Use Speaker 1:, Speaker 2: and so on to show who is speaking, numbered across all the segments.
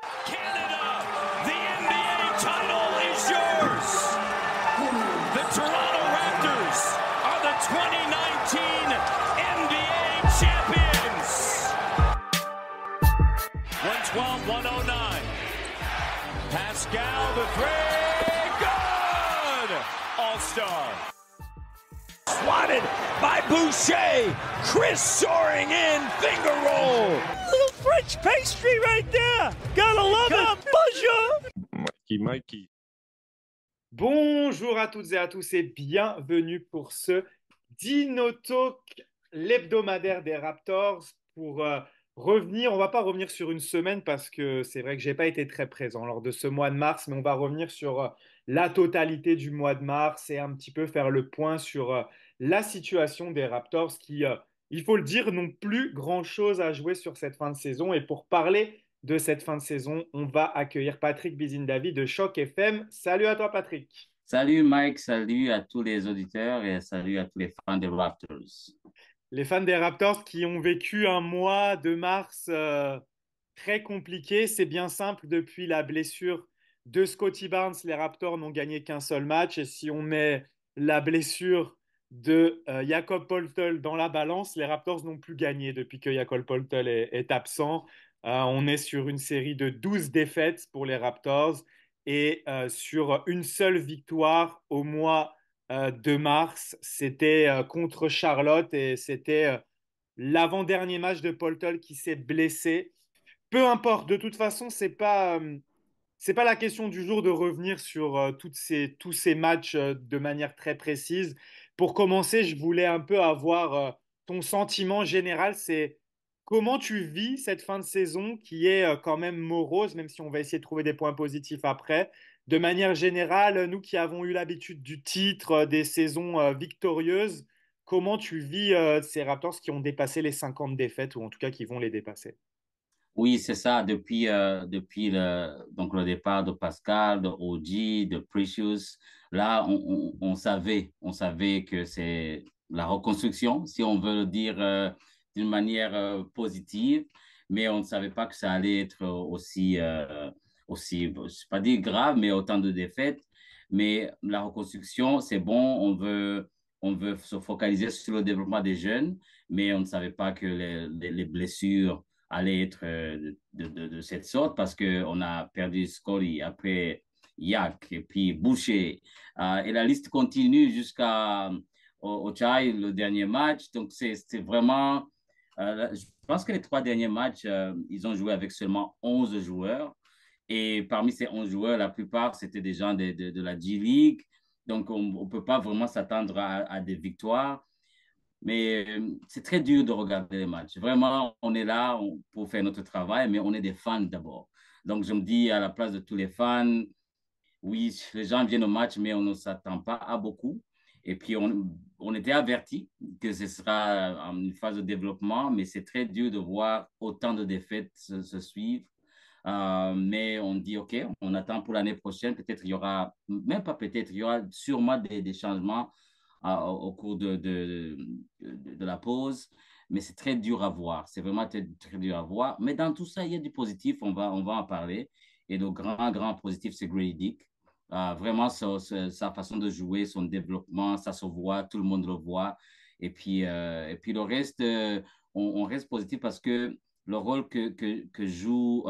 Speaker 1: Canada, the NBA title is yours. The Toronto Raptors are the 2019 NBA champions. 112-109. Pascal the three. Good. All-star. Swatted by Boucher. Chris soaring in. Finger roll. Little French pastry right there. Gotta love it. Bonjour.
Speaker 2: Mikey.
Speaker 3: Bonjour à toutes et à tous et bienvenue pour ce Dino Talk, l'hebdomadaire des Raptors. Pour revenir, on va pas revenir sur une semaine parce que c'est vrai que j'ai pas été très présent lors de ce mois de mars, mais on va revenir sur la totalité du mois de mars et un petit peu faire le point sur la situation des Raptors qui, il faut le dire, n'ont plus grand-chose à jouer sur cette fin de saison. Et pour parler de cette fin de saison, on va accueillir Patrick Bizindavi de Choc FM. Salut à toi, Patrick.
Speaker 4: Salut Mike, salut à tous les auditeurs et salut à tous les fans des Raptors.
Speaker 3: Les fans des Raptors qui ont vécu un mois de mars très compliqué. C'est bien simple, depuis la blessure de Scottie Barnes, les Raptors n'ont gagné qu'un seul match. Et si on met la blessure de Jakob Poeltl dans la balance, les Raptors n'ont plus gagné depuis que Jakob Poeltl est absent. On est sur une série de 12 défaites pour les Raptors et sur une seule victoire au mois de mars. C'était contre Charlotte et c'était l'avant-dernier match de Poeltl qui s'est blessé. Peu importe, de toute façon, c'est pas la question du jour de revenir sur tous ces matchs de manière très précise. Pour commencer, je voulais un peu avoir ton sentiment général. C'est comment tu vis cette fin de saison qui est quand même morose, même si on va essayer de trouver des points positifs après. De manière générale, nous qui avons eu l'habitude du titre, des saisons victorieuses, comment tu vis ces Raptors qui ont dépassé les 50 défaites, ou en tout cas qui vont les dépasser?
Speaker 4: Oui, c'est ça, depuis donc le départ de Pascal, de OG, de Precious, là, on savait que c'est la reconstruction, si on veut le dire d'une manière positive, mais on ne savait pas que ça allait être aussi, je ne sais pas dire grave, mais autant de défaites. Mais la reconstruction, c'est bon, on veut se focaliser sur le développement des jeunes, mais on ne savait pas que les blessures allait être de cette sorte parce qu'on a perdu Scully, après Yak, et puis Boucher. Et la liste continue jusqu'à Ochai, le dernier match. Donc, c'est vraiment... je pense que les trois derniers matchs, ils ont joué avec seulement 11 joueurs. Et parmi ces 11 joueurs, la plupart, c'était des gens de la G-League. Donc, on ne peut pas vraiment s'attendre à des victoires. Mais c'est très dur de regarder les matchs. Vraiment, on est là pour faire notre travail, mais on est des fans d'abord. Donc, je me dis, à la place de tous les fans, oui, les gens viennent au match, mais on ne s'attend pas à beaucoup. Et puis, on était averti que ce sera une phase de développement, mais c'est très dur de voir autant de défaites se suivre. Mais on dit, OK, on attend pour l'année prochaine. Peut-être il y aura, même pas peut-être, il y aura sûrement des changements au cours de la pause. Mais c'est très dur à voir. C'est vraiment très dur à voir. Mais dans tout ça, il y a du positif. On va en parler. Et le grand positif, c'est Grady Dick. Vraiment, sa façon de jouer, son développement, ça se voit, tout le monde le voit. Et puis le reste, on reste positif parce que le rôle que joue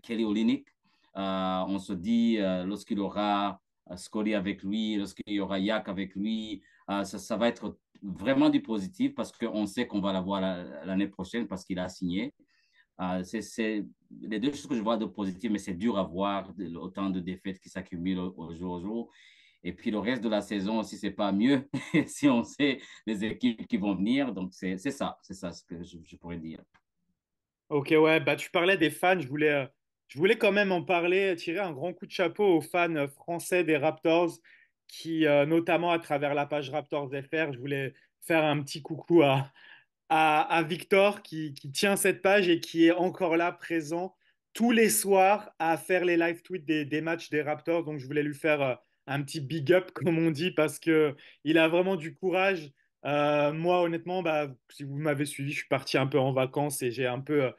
Speaker 4: Kelly Olynyk, on se dit, lorsqu'il aura Scully avec lui, lorsqu'il y aura Yak avec lui, ça va être vraiment du positif parce qu'on sait qu'on va l'avoir l'année prochaine parce qu'il a signé. C'est les deux choses que je vois de positif, mais c'est dur à voir autant de défaites qui s'accumulent au jour au jour. Et puis le reste de la saison aussi, c'est pas mieux si on sait les équipes qui vont venir. Donc c'est ça ce que je pourrais dire.
Speaker 3: Ok, ouais, bah tu parlais des fans, je voulais quand même en parler, tirer un grand coup de chapeau aux fans français des Raptors qui, notamment à travers la page Raptors FR, je voulais faire un petit coucou à Victor qui tient cette page et qui est encore là présent tous les soirs à faire les live tweets des matchs des Raptors. Donc je voulais lui faire un petit big up, comme on dit, parce que il a vraiment du courage. Moi, honnêtement, bah, si vous m'avez suivi, je suis parti un peu en vacances et j'ai un peu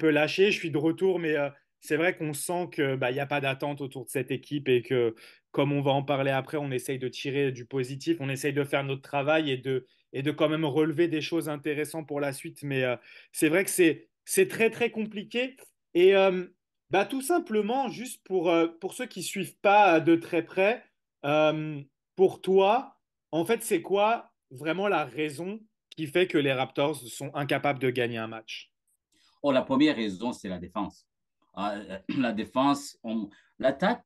Speaker 3: lâché. Je suis de retour, mais c'est vrai qu'on sent que bah, il n'y a pas d'attente autour de cette équipe et que, comme on va en parler après, on essaye de tirer du positif, on essaye de faire notre travail et de quand même relever des choses intéressantes pour la suite. Mais c'est vrai que c'est très, très compliqué. Et bah, tout simplement, juste pour ceux qui suivent pas de très près, euh, pour toi, en fait, c'est quoi vraiment la raison qui fait que les Raptors sont incapables de gagner un match?
Speaker 4: Oh, la première raison, c'est la défense. La défense, l'attaque,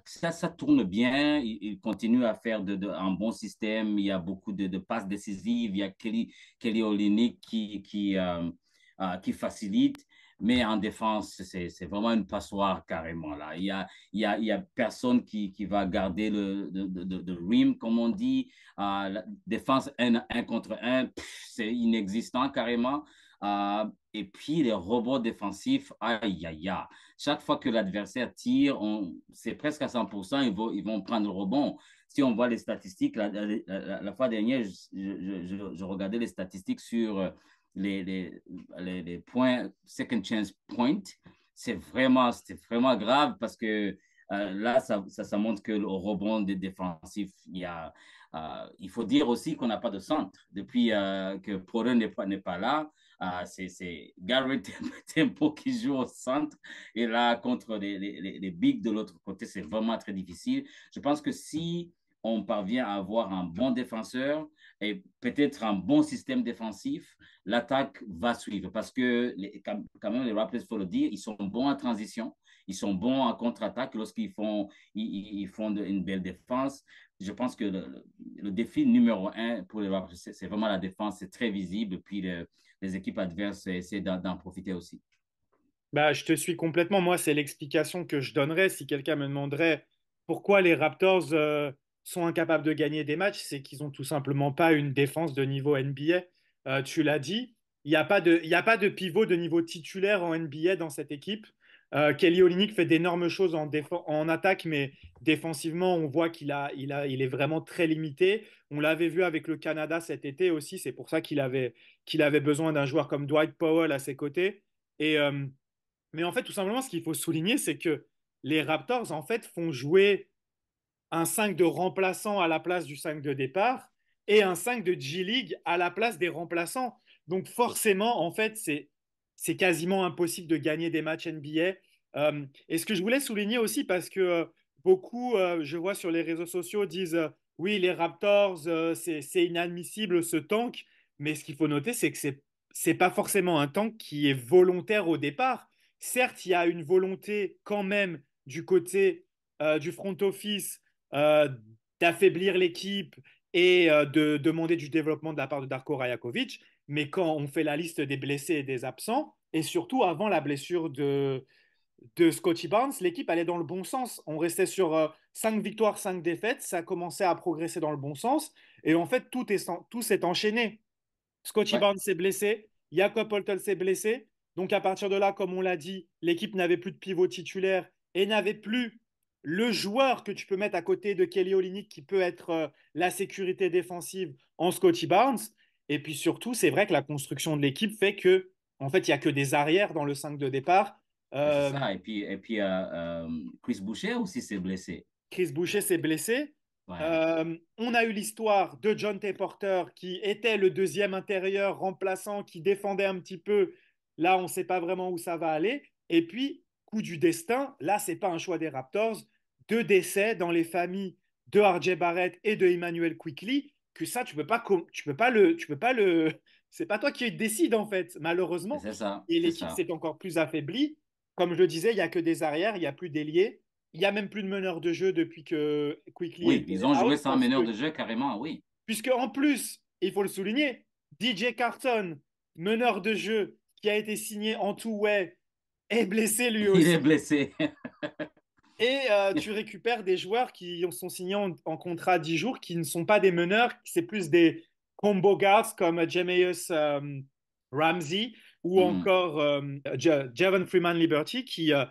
Speaker 4: ça tourne bien. Il continue à faire un bon système. Il y a beaucoup de passes décisives. Il y a Kelly Olynyk qui facilite. Mais en défense, c'est vraiment une passoire carrément là. Il y a personne qui va garder le rim, comme on dit. La défense un contre un, c'est inexistant carrément. Et puis les robots défensifs, aïe, aïe, aïe. Chaque fois que l'adversaire tire, c'est presque à 100%, ils vont prendre le rebond. Si on voit les statistiques, la fois dernière, je regardais les statistiques sur les points, second chance point. C'était vraiment grave parce que là, ça montre que le rebond des défensifs, il faut dire aussi qu'on n'a pas de centre. Depuis que Porter n'est pas là, c'est Gary Tempo qui joue au centre. Et là, contre les bigs de l'autre côté, c'est vraiment très difficile. Je pense que si on parvient à avoir un bon défenseur et peut-être un bon système défensif, l'attaque va suivre. Parce que quand même, les Raptors, il faut le dire, ils sont bons en transition. Ils sont bons en contre-attaque lorsqu'ils font, ils font une belle défense. Je pense que le défi numéro un pour les Raptors, c'est vraiment la défense. C'est très visible. Puis les équipes adverses essaient d'en profiter aussi.
Speaker 3: Bah, je te suis complètement. Moi, c'est l'explication que je donnerais si quelqu'un me demanderait pourquoi les Raptors sont incapables de gagner des matchs, c'est qu'ils ont tout simplement pas une défense de niveau NBA. Tu l'as dit, il y a pas de pivot de niveau titulaire en NBA dans cette équipe. Kelly Olynyk fait d'énormes choses en attaque, mais défensivement, on voit il est vraiment très limité. On l'avait vu avec le Canada cet été aussi. C'est pour ça qu'il avait besoin d'un joueur comme Dwight Powell à ses côtés. Et mais en fait, tout simplement, ce qu'il faut souligner, c'est que les Raptors, en fait, font jouer un 5 de remplaçant à la place du 5 de départ et un 5 de G-League à la place des remplaçants. Donc forcément, en fait, c'est quasiment impossible de gagner des matchs NBA. Et ce que je voulais souligner aussi, parce que beaucoup, je vois sur les réseaux sociaux, disent oui, les Raptors, c'est inadmissible ce tank. Mais ce qu'il faut noter, c'est que c'est pas forcément un tank qui est volontaire au départ. Certes, il y a une volonté quand même du côté du front office euh, d'affaiblir l'équipe et de demander du développement de la part de Darko Rajakovic. Mais quand on fait la liste des blessés et des absents, et surtout avant la blessure de Scottie Barnes, l'équipe allait dans le bon sens. On restait sur 5 victoires, 5 défaites. Ça commençait à progresser dans le bon sens. Et en fait, tout s'est enchaîné. Scottie
Speaker 4: Ouais,
Speaker 3: Barnes s'est blessé, Jakob Poeltl s'est blessé. Donc à partir de là, comme on l'a dit, l'équipe n'avait plus de pivot titulaire et n'avait plus le joueur que tu peux mettre à côté de Kelly Olynyk qui peut être la sécurité défensive en Scottie Barnes. Et puis surtout, c'est vrai que la construction de l'équipe fait que, en fait, il n'y a que des arrières dans le 5 de départ.
Speaker 4: c'est
Speaker 3: Euh,
Speaker 4: ça. Et puis Chris Boucher aussi s'est blessé.
Speaker 3: Chris Boucher s'est blessé.
Speaker 4: Ouais,
Speaker 3: On a eu l'histoire de John T. Porter qui était le deuxième intérieur remplaçant, qui défendait un petit peu. Là, on ne sait pas vraiment où ça va aller. Et puis, coup du destin, là, c'est pas un choix des Raptors. Deux décès dans les familles de R.J. Barrett et de Emmanuel Quickly, que ça, tu peux pas le, c'est pas toi qui décide en fait, malheureusement.
Speaker 4: c'est ça,
Speaker 3: Et
Speaker 4: c'est
Speaker 3: l'équipe
Speaker 4: ça.
Speaker 3: s'est encore plus affaiblie. Comme je le disais, il y a que des arrières, il y a plus d'ailiers. Il n'y a même plus de meneur de jeu depuis que Quickly
Speaker 4: Oui,
Speaker 3: était
Speaker 4: ils ont joué
Speaker 3: out
Speaker 4: sans
Speaker 3: parce
Speaker 4: meneur
Speaker 3: que,
Speaker 4: de jeu carrément, oui.
Speaker 3: puisque en plus, il faut le souligner, DJ Carton, meneur de jeu qui a été signé en two-way, est blessé lui
Speaker 4: Il est
Speaker 3: aussi.
Speaker 4: blessé.
Speaker 3: Et tu récupères des joueurs qui sont signés en contrat 10 jours, qui ne sont pas des meneurs, c'est plus des combo guards comme Jameis Ramsey ou
Speaker 4: Mhm,
Speaker 3: encore Javon Freeman Liberty,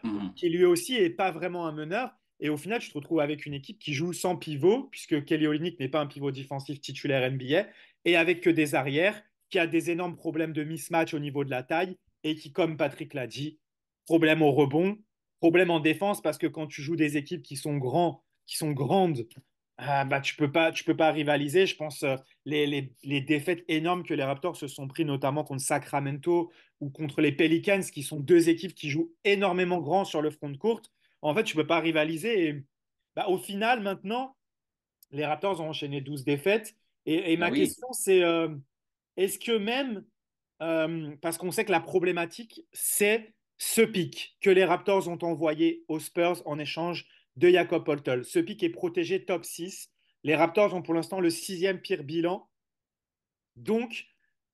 Speaker 4: mhm.
Speaker 3: qui lui aussi est pas vraiment un meneur. Et au final, tu te retrouves avec une équipe qui joue sans pivot, puisque Kelly Olynyk n'est pas un pivot défensif titulaire NBA, et avec que des arrières, qui a des énormes problèmes de mismatch au niveau de la taille, et qui, comme Patrick l'a dit, problème au rebond Problème en défense parce que quand tu joues des équipes qui sont grandes, bah, tu peux pas rivaliser. Je pense les défaites énormes que les Raptors se sont pris, notamment contre Sacramento ou contre les Pelicans, qui sont deux équipes qui jouent énormément grand sur le front de courte. En fait, tu peux pas rivaliser. Et, bah, au final, maintenant, les Raptors ont enchaîné 12 défaites. Et
Speaker 4: Ah
Speaker 3: ma
Speaker 4: oui,
Speaker 3: question, c'est est-ce que même, parce qu'on sait que la problématique, c'est ce pic que les Raptors ont envoyé aux Spurs en échange de Jakob Poeltl. Ce pic est protégé top 6. Les Raptors ont pour l'instant le sixième pire bilan. Donc,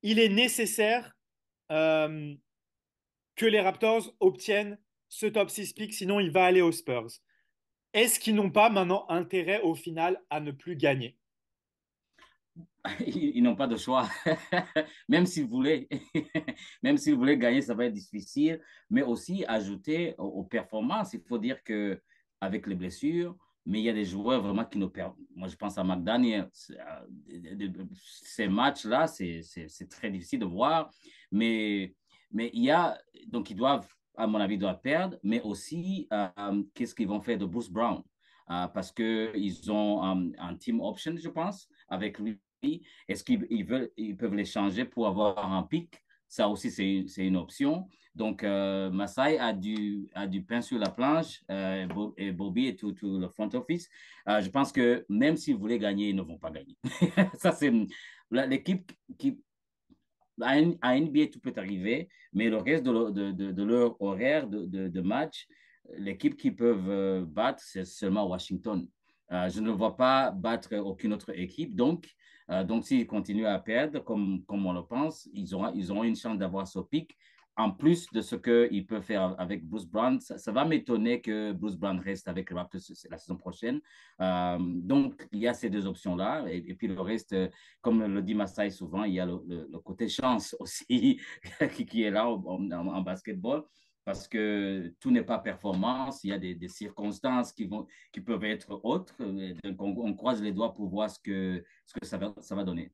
Speaker 3: il est nécessaire euh, que les Raptors obtiennent ce top 6 pick, sinon il va aller aux Spurs. Est-ce qu'ils n'ont pas maintenant intérêt au final à ne plus gagner?
Speaker 4: ils n'ont pas de choix. Même s'ils voulaient, même s'ils voulaient gagner, ça va être difficile. Mais aussi ajouter aux performances. Il faut dire que avec les blessures, mais il y a des joueurs vraiment qui nous perdent. Moi, je pense à McDaniel. Ces matchs-là, c'est très difficile de voir. Mais, mais il y a, donc ils doivent, à mon avis, doivent perdre. Mais aussi, qu'est-ce qu'ils vont faire de Bruce Brown? Parce qu'ils ont un team option, je pense, avec lui. Est-ce qu'ils peuvent les changer pour avoir un pic? Ça aussi, c'est une option. Donc, Masai a du pain sur la planche et Bobby et tout le front office. Je pense que même s'ils voulaient gagner, ils ne vont pas gagner. Ça, c'est l'équipe qui, à NBA, tout peut arriver, mais le reste de leur horaire de match, l'équipe qui peuvent battre, c'est seulement Washington. Je ne vois pas battre aucune autre équipe. Donc s'ils continuent à perdre, comme on le pense, ils auront une chance d'avoir ce pic. En plus de ce qu'ils peuvent faire avec Bruce Brown, ça va m'étonner que Bruce Brown reste avec les Raptors la saison prochaine. Donc, il y a ces deux options-là. Et puis le reste, comme le dit Masai souvent, il y a le côté chance aussi qui est là en basketball parce que tout n'est pas performance, il y a des circonstances qui peuvent être autres. Donc, on croise les doigts pour voir ce que ça va donner.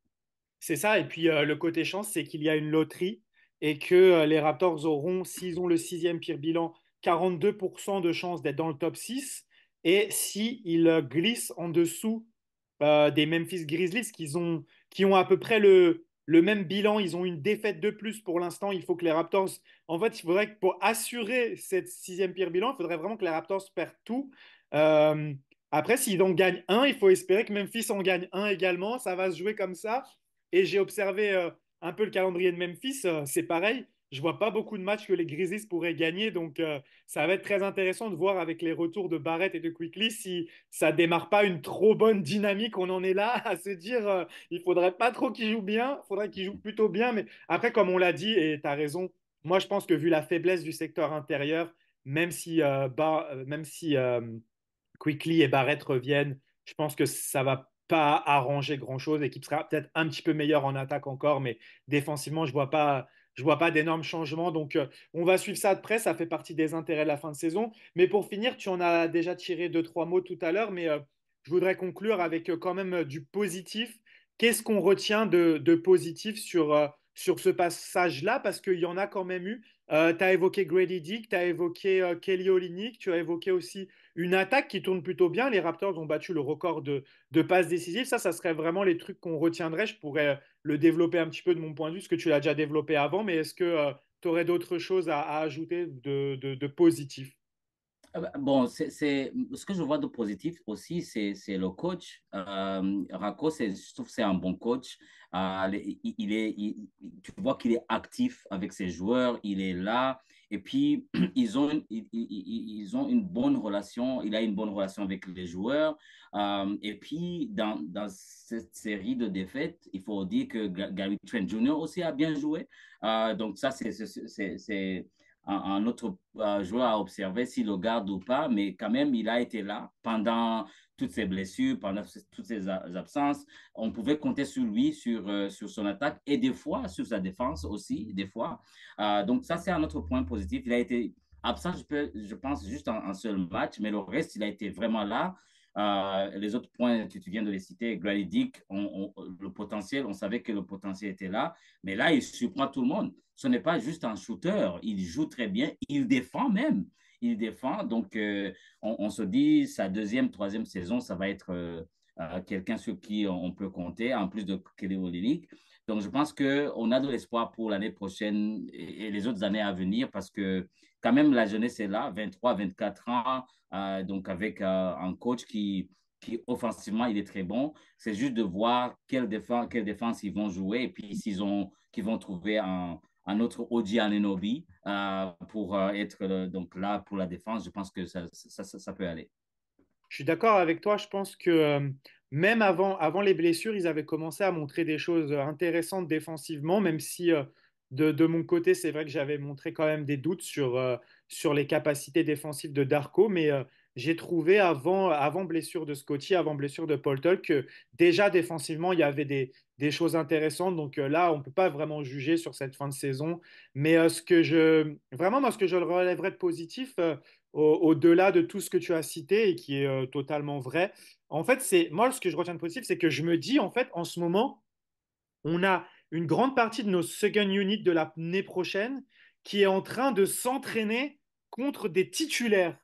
Speaker 3: C'est ça. Et puis le côté chance, c'est qu'il y a une loterie et que les Raptors auront, s'ils ont le sixième pire bilan, 42% de chances d'être dans le top 6. Et s'ils glissent en dessous des Memphis Grizzlies, qui ont à peu près le même bilan, ils ont une défaite de plus pour l'instant. Il faut que les Raptors, en fait, il faudrait que pour assurer cette sixième pire bilan, il faudrait vraiment que les Raptors perdent tout. Euh, Après, s'ils en gagnent un, il faut espérer que Memphis en gagne un également. Ça va se jouer comme ça. Et j'ai observé un peu le calendrier de Memphis. C'est pareil. Je vois pas beaucoup de matchs que les Grizzlies pourraient gagner. Donc, ça va être très intéressant de voir avec les retours de Barrett et de Quickly si ça démarre pas une trop bonne dynamique. On en est là à se dire il faudrait pas trop qu'ils jouent bien. Il faudrait qu'ils jouent plutôt bien. Mais après, comme on l'a dit, et tu as raison, moi, je pense que vu la faiblesse du secteur intérieur, même si Quickly et Barrett reviennent, je pense que ça va pas arranger grand-chose. L'équipe sera peut-être un petit peu meilleure en attaque encore, mais défensivement, je vois pas d'énormes changements. Donc, on va suivre ça de près. Ça fait partie des intérêts de la fin de saison. Mais pour finir, tu en as déjà tiré deux, trois mots tout à l'heure, mais je voudrais conclure avec quand même du positif. Qu'est-ce qu'on retient de positif sur ce passage-là? Parce qu'il y en a quand même eu. Tu as évoqué Grady Dick, tu as évoqué Kelly Olynyk, tu as évoqué aussi une attaque qui tourne plutôt bien. Les Raptors ont battu le record de passes décisives. Ça serait vraiment les trucs qu'on retiendrait. Je pourrais le développer un petit peu de mon point de vue, parce que tu l'as déjà développé avant, mais est-ce que tu aurais d'autres choses à ajouter de positif?
Speaker 4: Bon, ce que je vois de positif aussi, c'est le coach. Rako, je trouve que c'est un bon coach. Tu vois qu'il est actif avec ses joueurs, il est là. Et puis, ils ont une bonne relation. Il a une bonne relation avec les joueurs. Et puis, dans cette série de défaites, il faut dire que Gary Trent Jr. aussi a bien joué. Donc, ça, c'est un autre joueur à observer s'il le garde ou pas, mais quand même, il a été là pendant toutes ses blessures, pendant toutes ses absences. On pouvait compter sur lui, sur son attaque et des fois sur sa défense aussi, des fois. Donc ça, c'est un autre point positif. Il a été absent, je pense, juste un seul match, mais le reste, il a été vraiment là. Les autres points que tu viens de les citer, Grady Dick, le potentiel, on savait que le potentiel était là, mais là, il surprend tout le monde. Ce n'est pas juste un shooter, il joue très bien, il défend même. il défend. Donc, on se dit, sa deuxième, troisième saison, ça va être quelqu'un sur qui on peut compter, en plus de Kelly Olynyk. Donc, je pense qu'on a de l'espoir pour l'année prochaine et les autres années à venir parce que quand même, la jeunesse est là, 23, 24 ans, donc avec un coach qui offensivement, il est très bon. C'est juste de voir quelle défense ils vont jouer et puis qu'ils vont trouver un autre OG Anunoby pour être donc là pour la défense. Je pense que ça peut aller.
Speaker 3: Je suis d'accord avec toi. Je pense que même avant les blessures, ils avaient commencé à montrer des choses intéressantes défensivement, même si de mon côté, c'est vrai que j'avais montré quand même des doutes sur les capacités défensives de Darko. Mais j'ai trouvé avant blessure de Scotty, avant blessure de Paul Tull, que déjà défensivement, il y avait des choses intéressantes. Donc là, on ne peut pas vraiment juger sur cette fin de saison. Mais vraiment, moi, ce que je relèverais de positif, au-delà de tout ce que tu as cité et qui est totalement vrai. En fait, c'est moi ce que je retiens de positif, c'est que je me dis en fait en ce moment, on a une grande partie de nos second units de l'année prochaine qui est en train de s'entraîner contre des titulaires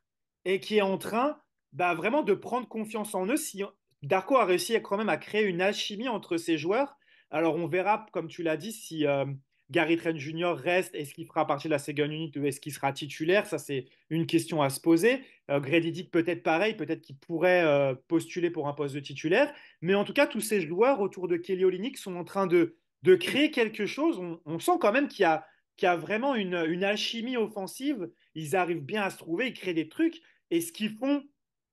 Speaker 3: et qui est en train vraiment de prendre confiance en eux. Si Darko a réussi quand même à créer une alchimie entre ces joueurs, alors on verra, comme tu l'as dit, si Gary Trent Jr. reste, est-ce qu'il fera partie de la second unit ou est-ce qu'il sera titulaire? Ça, c'est une question à se poser. Grady Dick, peut-être pareil, peut-être qu'il pourrait postuler pour un poste de titulaire. Mais en tout cas, tous ces joueurs autour de Kelly Olynyk sont en train de créer quelque chose. On sent quand même qu'il y a vraiment une alchimie offensive. Ils arrivent bien à se trouver, ils créent des trucs. Et ce qu'ils font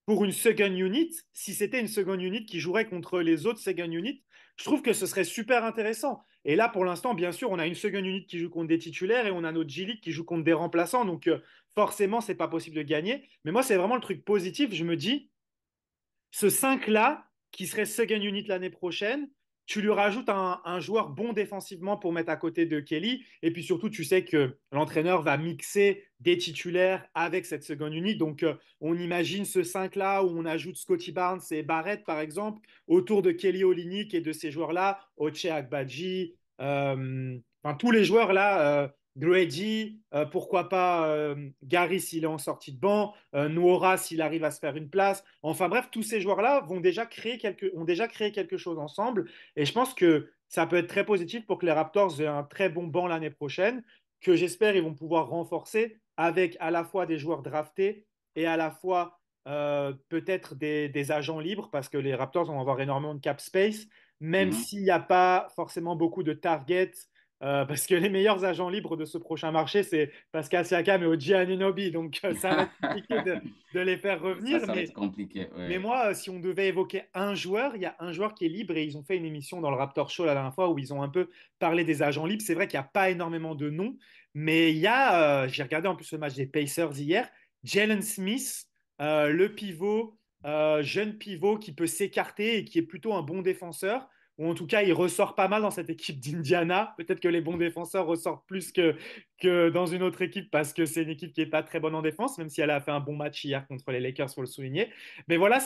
Speaker 3: pour une second unit, si c'était une second unit qui jouerait contre les autres second units, je trouve que ce serait super intéressant. Et là, pour l'instant, bien sûr, on a une second unit qui joue contre des titulaires et on a notre G-League qui joue contre des remplaçants. Donc, forcément, c'est pas possible de gagner. Mais moi, c'est vraiment le truc positif. Je me dis, ce 5-là, qui serait second unit l'année prochaine, tu lui rajoutes un joueur bon défensivement pour mettre à côté de Kelly. Et puis surtout, tu sais que l'entraîneur va mixer des titulaires avec cette second unit. Donc, on imagine ce 5-là où on ajoute Scotty Barnes et Barrett, par exemple, autour de Kelly Olynyk et de ces joueurs-là, Ochai Agbaji, enfin, tous les joueurs-là, Grady, pourquoi pas Gary s'il est en sortie de banc, Noura s'il arrive à se faire une place. Enfin bref, tous ces joueurs-là ont déjà créé quelque chose ensemble. Et je pense que ça peut être très positif pour que les Raptors aient un très bon banc l'année prochaine, que j'espère ils vont pouvoir renforcer avec à la fois des joueurs draftés et à la fois peut-être des agents libres, parce que les Raptors vont avoir énormément de cap space, même
Speaker 4: Mhm.
Speaker 3: s'il n'y a pas forcément beaucoup de targets parce que les meilleurs agents libres de ce prochain marché, c'est Pascal Siakam et Oji Anunoby. Donc, ça va être compliqué de les faire revenir.
Speaker 4: Ça va être compliqué.
Speaker 3: Mais
Speaker 4: Ouais.
Speaker 3: moi, si on devait évoquer un joueur, il y a un joueur qui est libre et ils ont fait une émission dans le Raptor Show la dernière fois où ils ont un peu parlé des agents libres. C'est vrai qu'il n'y a pas énormément de noms, mais il y a, j'ai regardé en plus le match des Pacers hier, Jalen Smith, le pivot, jeune pivot qui peut s'écarter et qui est plutôt un bon défenseur. Ou en tout cas, il ressort pas mal dans cette équipe d'Indiana. Peut-être que les bons défenseurs ressortent plus que dans une autre équipe parce que c'est une équipe qui n'est pas très bonne en défense, même si elle a fait un bon match hier contre les Lakers, il faut le souligner. Mais voilà,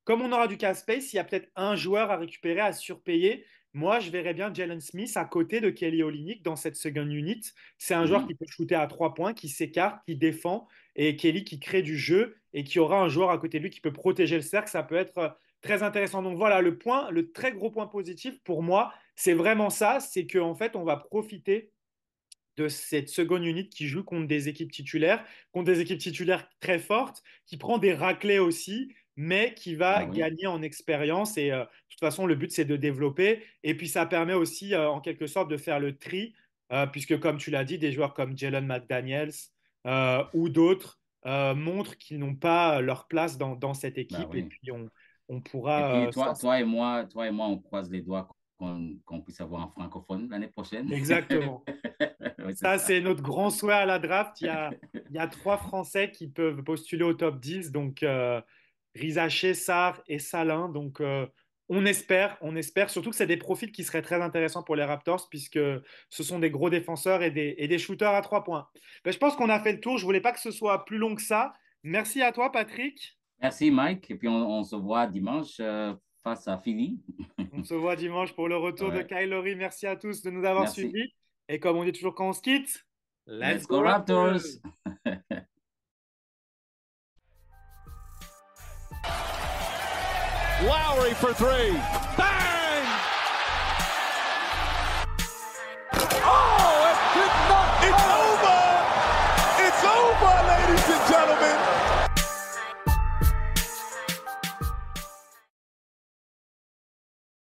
Speaker 3: comme on aura du cap space, s'il y a peut-être un joueur à récupérer, à surpayer, moi, je verrais bien Jalen Smith à côté de Kelly Olynyk dans cette second unit. C'est un joueur
Speaker 4: Mhm.
Speaker 3: qui peut shooter à 3 points, qui s'écarte, qui défend, et Kelly qui crée du jeu et qui aura un joueur à côté de lui qui peut protéger le cercle. Ça peut être très intéressant. Donc voilà, le très gros point positif pour moi, c'est vraiment ça, c'est qu'en fait, on va profiter de cette seconde unit qui joue contre des équipes titulaires très fortes, qui prend des raclés aussi, mais qui va
Speaker 4: Ah oui.
Speaker 3: gagner en expérience. Et de toute façon, le but, c'est de développer. Et puis, ça permet aussi, en quelque sorte, de faire le tri, puisque, comme tu l'as dit, des joueurs comme Jalen McDaniels ou d'autres montrent qu'ils n'ont pas leur place dans cette
Speaker 4: Bah
Speaker 3: équipe. Et
Speaker 4: oui.
Speaker 3: puis, on
Speaker 4: Et
Speaker 3: pourra
Speaker 4: puis,
Speaker 3: s'en.
Speaker 4: toi et moi, on croise les doigts qu'on puisse avoir un francophone l'année prochaine.
Speaker 3: Exactement.
Speaker 4: Oui, c'est
Speaker 3: Ça,
Speaker 4: ça.
Speaker 3: c'est notre grand souhait à la draft. Il y a 3 Français qui peuvent postuler au top 10. Donc, Rizaché, Sarr et Salin. Donc, on espère surtout que c'est des profils qui seraient très intéressants pour les Raptors, puisque ce sont des gros défenseurs et des shooters à 3 points. Ben, je pense qu'on a fait le tour. Je voulais pas que ce soit plus long que ça. Merci à toi, Patrick.
Speaker 4: Merci, Mike. Et puis, on se voit dimanche face à Philly.
Speaker 3: On se voit dimanche pour le retour de
Speaker 4: Ouais.
Speaker 3: Kyle Lowry. Merci à tous de nous avoir
Speaker 4: Merci.
Speaker 3: suivis. Et comme on dit toujours quand on se quitte, let's
Speaker 4: Let's
Speaker 3: go
Speaker 4: go
Speaker 3: Raptors!
Speaker 4: Raptors!
Speaker 1: Lowry for three. Bang!